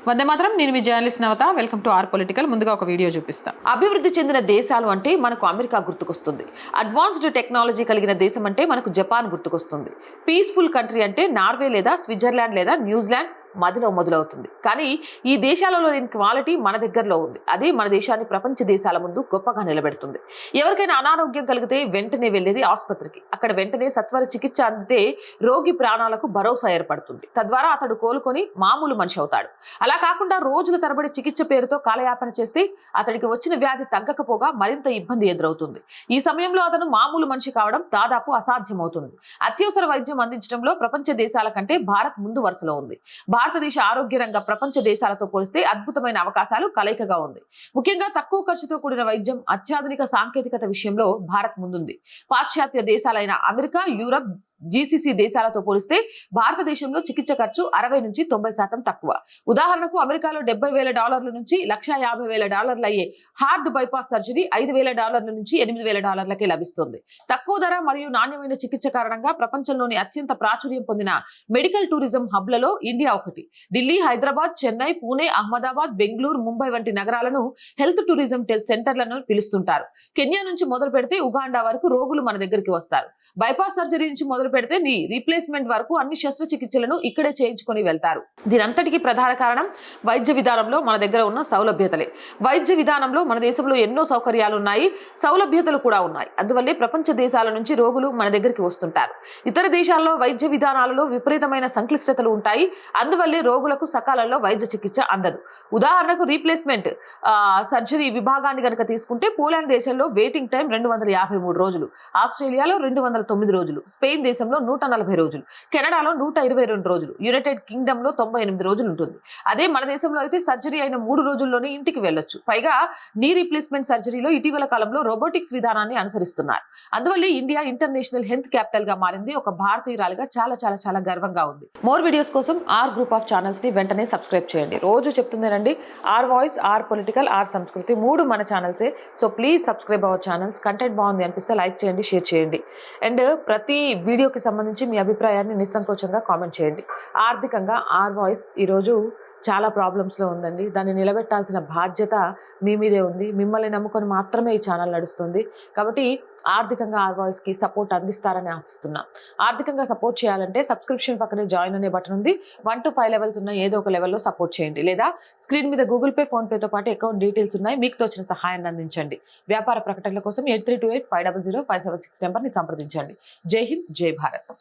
వందే మాత్రం. నేను మీ journalist Navata. Welcome to R political. ముందుగా ఒక వీడియో చూపిస్తా. అభివృద్ధి చెందిన దేశాలు అంటే మనకు అమెరికా గుర్తుకొస్తుంది. అడ్వాన్స్డ్ టెక్నాలజీ కలిగిన దేశం అంటే మనకు జపాన్ గుర్తుకొస్తుంది. పీస్ఫుల్ కంట్రీ అంటే నార్వే లేదా స్విట్జర్లాండ్ లేదా న్యూజిలాండ్ మొదలవుతుంది. కానీ ఈ దేశాలలో లేని క్వాలిటీ మన దగ్గరలో ఉంది. అది మన దేశాన్ని ప్రపంచ దేశాల ముందు గొప్పగా నిలబెడుతుంది. ఎవరికైనా అనారోగ్యం కలిగితే వెంటనే వెళ్ళేది ఆసుపత్రికి. అక్కడ వెంటనే సత్వర చికిత్స అందితే రోగి ప్రాణాలకు భరోసా ఏర్పడుతుంది. తద్వారా అతడు కోలుకొని మామూలు మనిషి అవుతాడు. అలా కాకుండా రోజుల తరబడి చికిత్స పేరుతో కాలయాపన చేస్తే అతడికి వచ్చిన వ్యాధి తగ్గకపోగా మరింత ఇబ్బంది ఎదురవుతుంది. ఈ సమయంలో అతను మామూలు మనిషి కావడం దాదాపు అసాధ్యమవుతుంది. అత్యవసర వైద్యం అందించడంలో ప్రపంచ దేశాల కంటే భారత్ ముందు వరుసలో ఉంది. భారతదేశ ఆరోగ్య రంగ ప్రపంచ దేశాలతో పోలిస్తే అద్భుతమైన అవకాశాలు కలయికగా ఉంది. ముఖ్యంగా తక్కువ ఖర్చుతో కూడిన వైద్యం, అత్యాధునిక సాంకేతికత విషయంలో భారత్ ముందుంది. పాశ్చాత్య దేశాలైన అమెరికా, యూరప్, జీసీసీ దేశాలతో పోలిస్తే భారతదేశంలో చికిత్స ఖర్చు 60 నుంచి 90% తక్కువ. ఉదాహరణకు అమెరికాలో $70,000 నుంచి $150,000 అయ్యే హార్ట్ బైపాస్ సర్జరీ $5,000 నుంచి $8,000 లభిస్తుంది. తక్కువ ధర మరియు నాణ్యమైన చికిత్స కారణంగా ప్రపంచంలోని అత్యంత ప్రాచుర్యం పొందిన మెడికల్ టూరిజం హబ్లలో ఇండియా ఒకటి. ఢిల్లీ, హైదరాబాద్, చెన్నై, పూణే, అహ్మదాబాద్, బెంగళూరు, ముంబై వంటి నగరాలను హెల్త్ టూరిజం సెంటర్లను పిలుస్తుంటారు. కెన్యా నుంచి మొదలు పెడితే ఉగాండా వరకు రోగులు మన దగ్గరికి వస్తారు. బైపాస్ సర్జరీ నుంచి మొదలు పెడితే నీ రీప్లేస్మెంట్ వరకు అన్ని శస్త్రచికిత్సలను ఇక్కడే చేయించుకొని వెళ్తారు. దీనంతటికీ ప్రధాన కారణం వైద్య విధానంలో మన దగ్గర ఉన్న సౌలభ్యతలే. వైద్య విధానంలో మన దేశంలో ఎన్నో సౌకర్యాలు ఉన్నాయి, సౌలభ్యతలు కూడా ఉన్నాయి. అందువల్లే ప్రపంచ దేశాల నుంచి రోగులు మన దగ్గరికి వస్తుంటారు. ఇతర దేశాల్లో వైద్య విధానాలలో విపరీతమైన సంక్లిష్టతలు ఉంటాయి. అందువల్లే రోగులకు సకాలంలో వైద్య చికిత్స అందదు. ఉదాహరణకు రీప్లేస్మెంట్ సర్జరీ విభాగాన్ని గనక తీసుకుంటే పోలాండ్ దేశంలో వెయిటింగ్ టైం 253 రోజులు, ఆస్ట్రేలియాలో 209 రోజులు, స్పెయిన్ దేశంలో 140 రోజులు, కెనడాలో 122 రోజులు, యునైటెడ్ కింగ్డమ్ లో 98 రోజులు ఉంటుంది. అదే మన దేశంలో అయితే సర్జరీ అయిన 3 రోజుల్లోనే ఇంటికి వెళ్ళొచ్చు. పైగా నీ రీప్లేస్మెంట్ సర్జరీలో ఇటీవల కాలంలో రోబోటిక్స్ విధానాన్ని అనుసరిస్తున్నారు. అందువల్ల ఇండియా ఇంటర్నేషనల్ హెల్త్ క్యాపిటల్ గా మారింది. ఒక భారతీయురాలుగా చాలా చాలా చాలా గర్వంగా ఉంది. మోర్ వీడియోస్ కోసం ఆర్ గ్రూప్ ఆఫ్ ఛానల్స్ ని వెంటనే సబ్స్క్రైబ్ చేయండి. రోజు చెప్తుందేనండి, R voice, R political, R Sanskriti 3 మన ఛానల్సే. So please subscribe our channels. Content బాగుంది అనిపిస్తే లైక్ చేయండి, షేర్ చేయండి. అండ్ ప్రతి వీడియోకి సంబంధించి మీ అభిప్రాయాన్ని నిస్సంకోచంగా కామెంట్ చేయండి. ఆర్థికంగా ఆర్ వాయిస్ ఈరోజు చాలా ప్రాబ్లమ్స్లో ఉందండి. దాన్ని నిలబెట్టాల్సిన బాధ్యత మీ మీదే ఉంది. మిమ్మల్ని నమ్ముకొని మాత్రమే ఈ ఛానల్ నడుస్తుంది. కాబట్టి ఆర్థికంగా ఆర్ వాయిస్కి సపోర్ట్ అందిస్తారని ఆశిస్తున్నా. ఆర్థికంగా సపోర్ట్ చేయాలంటే సబ్స్క్రిప్షన్ పక్కనే జాయిన్ అనే బటన్ ఉంది. 1 to 5 లెవెల్స్ ఉన్న ఏదో ఒక లెవెల్లో సపోర్ట్ చేయండి. లేదా స్క్రీన్ మీద గూగుల్ పే, ఫోన్ పేతో పాటు అకౌంట్ డీటెయిల్స్ ఉన్నాయి. మీకు తోచిన సహాయాన్ని అందించండి. వ్యాపార ప్రకటనల కోసం 8328500576 నెంబర్ని సంప్రదించండి. జై హింద్, జై భారత్.